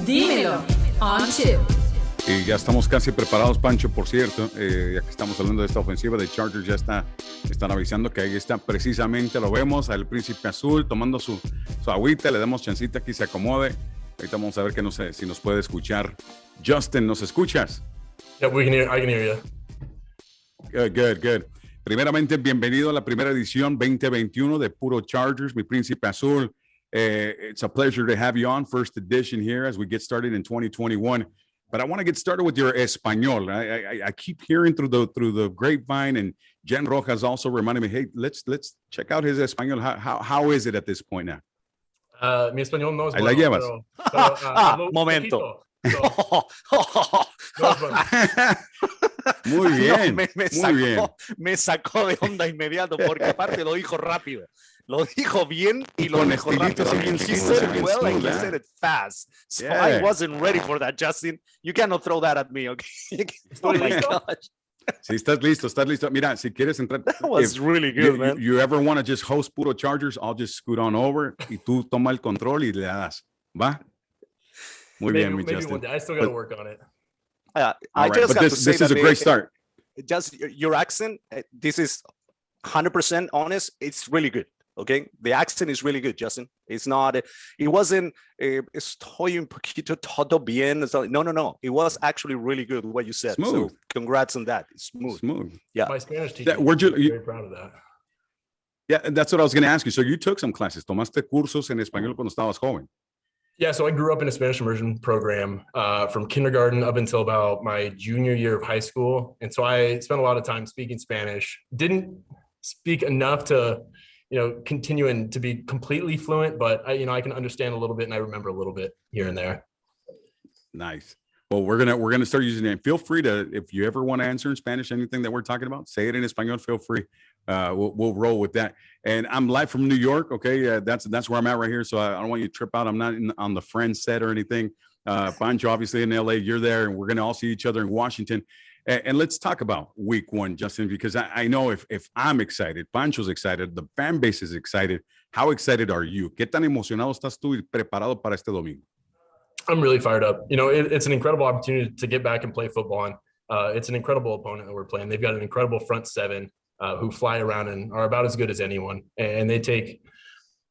Dímelo on two. Y ya estamos casi preparados, Pancho, por cierto, ya que estamos hablando de esta ofensiva de Chargers, ya están avisando que ahí está, precisamente lo vemos, al príncipe azul tomando su agüita, le damos chancita que se acomode. Ahorita vamos a ver que no sé si nos puede escuchar. Justin, ¿nos escuchas? Yeah, I can hear you. Good. Primeramente, bienvenido a la primera edición 2021 de Puro Chargers, mi príncipe azul. It's a pleasure to have you on, first edition here as we get started in 2021. But I want to get started with your Espanol. I keep hearing through the grapevine, and Jen Rojas also reminded me, hey, let's check out his Espanol. How is it at this point now? Mi español no es Ahí bueno. la llevas. Momento. Muy bien, no, muy bien. Me sacó de onda inmediato porque aparte lo dijo rápido. Lo dijo bien y lo Con dijo estilito, rápido. bien He smooth, said it bien well and smooth, he said it fast. So Yeah. I wasn't ready for that, Justin. You cannot throw that at me, okay? Oh my gosh. Sí, estás listo. Mira, si quieres entrar. That was really good, man. You ever want to just host Puro Chargers, I'll just scoot on over y tú toma el control y le das. ¿Va? Muy bien, mi Maybe Justin. one day. I still got to work on it. I Right, just but have to this say is a that great start. Just your accent, this is 100% honest. It's really good. Okay, the accent is really good, Justin. It's not. It wasn't. Estoy un poquito todo bien. No. It was actually really good what you said. Smooth. So congrats on that. It's smooth. Yeah. My Spanish teacher. Where'd you- very proud of that. Yeah, that's what I was going to ask you. So you took some classes. Tomaste cursos en español cuando estabas joven. Yeah, so I grew up in a Spanish immersion program from kindergarten up until about my junior year of high school. And so I spent a lot of time speaking Spanish. Didn't speak enough to, continue and to be completely fluent, but I can understand a little bit and I remember a little bit here and there. Nice. Well, we're gonna start using it. Feel free to, if you ever want to answer in Spanish anything that we're talking about, say it in español. Feel free. We'll roll with that. And I'm live from New York. Okay, that's where I'm at right here. So I don't want you to trip out. I'm not on the Friends set or anything. Pancho, obviously in LA, you're there, and we're gonna all see each other in Washington. And let's talk about week one, Justin, because I know if I'm excited, Pancho's excited, the fan base is excited. How excited are you? ¿Qué tan emocionado estás tú y preparado para este domingo? I'm really fired up. It's an incredible opportunity to get back and play football. And it's an incredible opponent that we're playing. They've got an incredible front seven who fly around and are about as good as anyone. And they're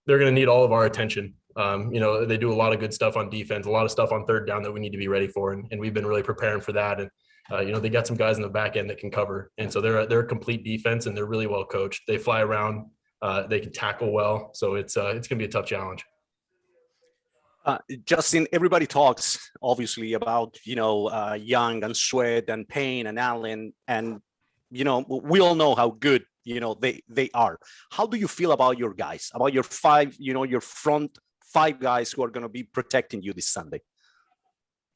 going to need all of our attention. They do a lot of good stuff on defense, a lot of stuff on third down that we need to be ready for. And we've been really preparing for that. And, they got some guys in the back end that can cover. And so they're a complete defense and they're really well coached. They fly around, they can tackle well. So it's going to be a tough challenge. Justin, everybody talks obviously about, Young and Sweat and Payne and Allen. And, we all know how good, they are. How do you feel about your guys, about your your front five guys who are going to be protecting you this Sunday?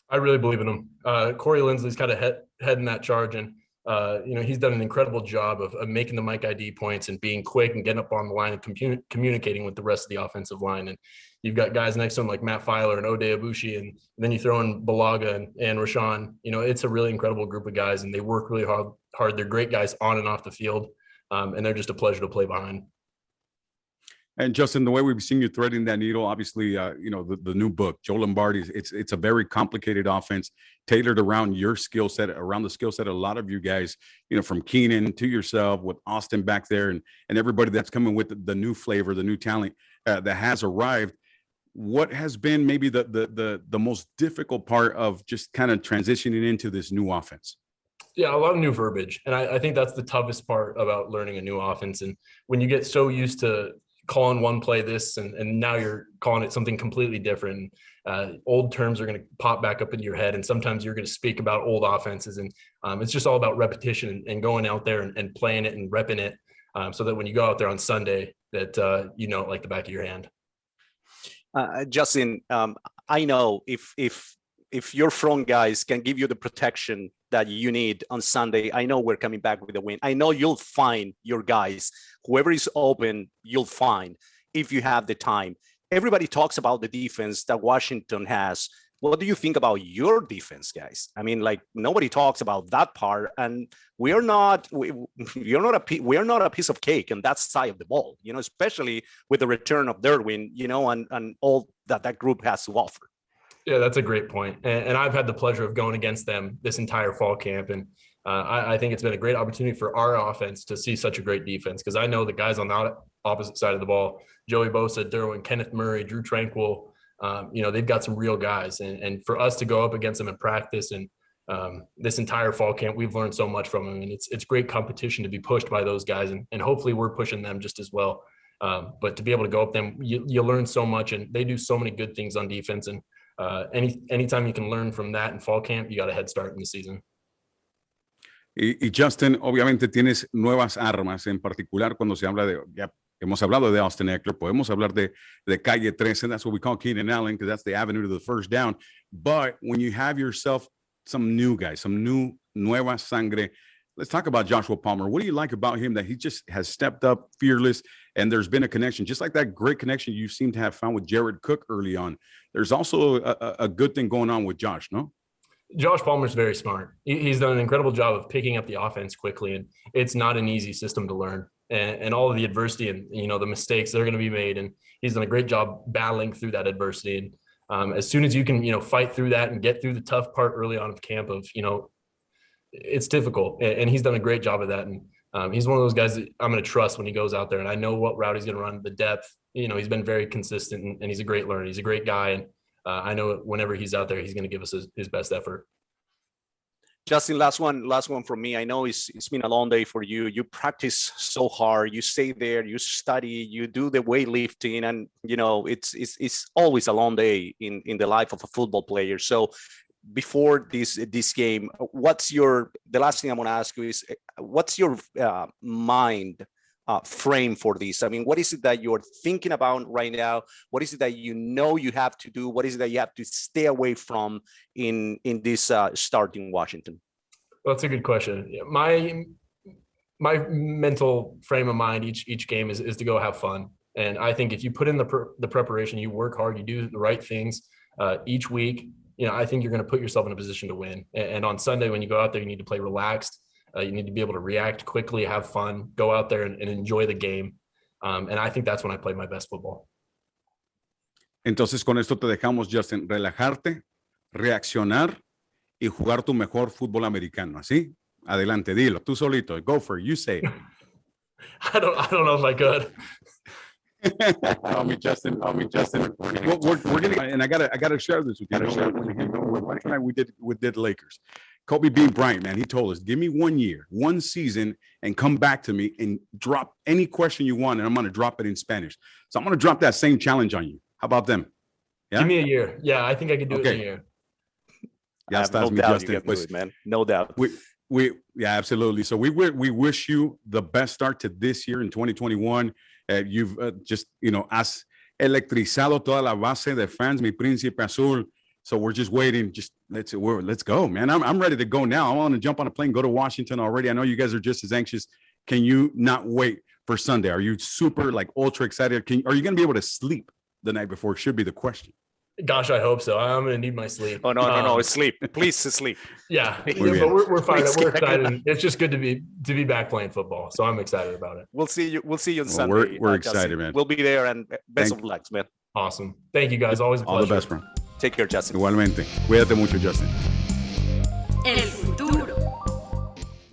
I really believe in him. Corey Lindsley's kind of heading that charge. And, he's done an incredible job of making the Mike ID points and being quick and getting up on the line and communicating with the rest of the offensive line. And you've got guys next to him like Matt Filer and Ode Abushi, and then you throw in Balaga and Rashawn. It's a really incredible group of guys, and they work really hard. They're great guys on and off the field, and they're just a pleasure to play behind. And Justin, the way we've seen you threading that needle, obviously, the new book, Joe Lombardi's, it's a very complicated offense tailored around your skill set, around the skill set of a lot of you guys, from Keenan to yourself with Austin back there and everybody that's coming with the new flavor, the new talent that has arrived. What has been maybe the most difficult part of just kind of transitioning into this new offense? Yeah, a lot of new verbiage. And I think that's the toughest part about learning a new offense. And when you get so used to calling one play this and now you're calling it something completely different. Old terms are going to pop back up into your head, and sometimes you're going to speak about old offenses, and it's just all about repetition and going out there and playing it and repping it, so that when you go out there on Sunday that you know it like the back of your hand. Justin, I know if your front guys can give you the protection that you need on Sunday, I know we're coming back with a win. I know you'll find your guys. Whoever is open, you'll find if you have the time. Everybody talks about the defense that Washington has. What do you think about your defense, guys? I mean, like, nobody talks about that part, and we are not a piece of cake on that side of the ball, especially with the return of Derwin, and all that group has to offer. Yeah, that's a great point. And I've had the pleasure of going against them this entire fall camp. And I think it's been a great opportunity for our offense to see such a great defense, because I know the guys on the opposite side of the ball, Joey Bosa, Derwin, Kenneth Murray, Drew Tranquill, they've got some real guys. And for us to go up against them in practice and this entire fall camp, we've learned so much from them. And it's great competition to be pushed by those guys. And hopefully we're pushing them just as well. But to be able to go up them, you learn so much, and they do so many good things on defense. And anytime you can learn from that in fall camp, you got a head start in the season. Y Justin, obviamente tienes nuevas armas, en particular cuando se habla de, ya hemos hablado de Austin Ekeler, podemos hablar de calle 13, that's what we call Keenan Allen, because that's the avenue to the first down. But when you have yourself some new guys, some nueva sangre, let's talk about Joshua Palmer. What do you like about him that he just has stepped up, fearless, and there's been a connection, just like that great connection you seem to have found with Jared Cook early on. There's also a good thing going on with Josh, no? Josh Palmer's very smart. He's done an incredible job of picking up the offense quickly, and it's not an easy system to learn. And all of the adversity and the mistakes that are going to be made, and he's done a great job battling through that adversity. And as soon as you can fight through that and get through the tough part early on of camp of it's difficult, and he's done a great job of that. And he's one of those guys that I'm going to trust when he goes out there, and I know what route he's going to run, the depth. He's been very consistent, and he's a great learner. He's a great guy, and I know whenever he's out there, he's going to give us his best effort. Justin, last one from me. I know it's been a long day for you. You practice so hard. You stay there. You study. You do the weightlifting, and it's always a long day in the life of a football player. So, before this game, the last thing I'm going to ask you is, what's your mind frame for this? I mean, what is it that you're thinking about right now? What is it that you have to do? What is it that you have to stay away from in this start in Washington? Well, that's a good question. My mental frame of mind each game is to go have fun. And I think if you put in the preparation, you work hard, you do the right things each week, I think you're going to put yourself in a position to win. And on Sunday, when you go out there, you need to play relaxed. You need to be able to react quickly, have fun, go out there and enjoy the game. And I think that's when I play my best football. Entonces, con esto te dejamos, Justin, relajarte, reaccionar y jugar tu mejor fútbol americano. ¿Así? Adelante, dilo. Tú solito. Go for it. You say it. I don't know if I could. Call me Justin. Well, we're gonna, and I gotta share this with you. We did Lakers. Kobe B. Bryant, man, he told us, give me 1 year, 1 season, and come back to me and drop any question you want, and I'm going to drop it in Spanish. So I'm going to drop that same challenge on you. How about them? Yeah? Give me a year. Yeah, I think I can do it in a year. Yeah, no doubt you can do it, man. No doubt. Yeah, absolutely. So we wish you the best start to this year in 2021. You've just, has electrizado toda la base de fans, mi príncipe azul. So we're just waiting. Let's go, man. I'm ready to go now. I want to jump on a plane, go to Washington already. I know you guys are just as anxious. Can you not wait for Sunday? Are you super ultra excited? Are you going to be able to sleep the night before? Should be the question. Gosh, I hope so. I'm going to need my sleep. Oh, no. Sleep. Please sleep. Yeah. But we're fine. We're excited. It's just good to be back playing football. So I'm excited about it. We'll see you on Sunday. We're excited, man. We'll be there, and best of luck, man. Awesome. Thank you, guys. Always a pleasure. All the best, bro. Take care, Justin. Igualmente. Cuídate mucho, Justin. El futuro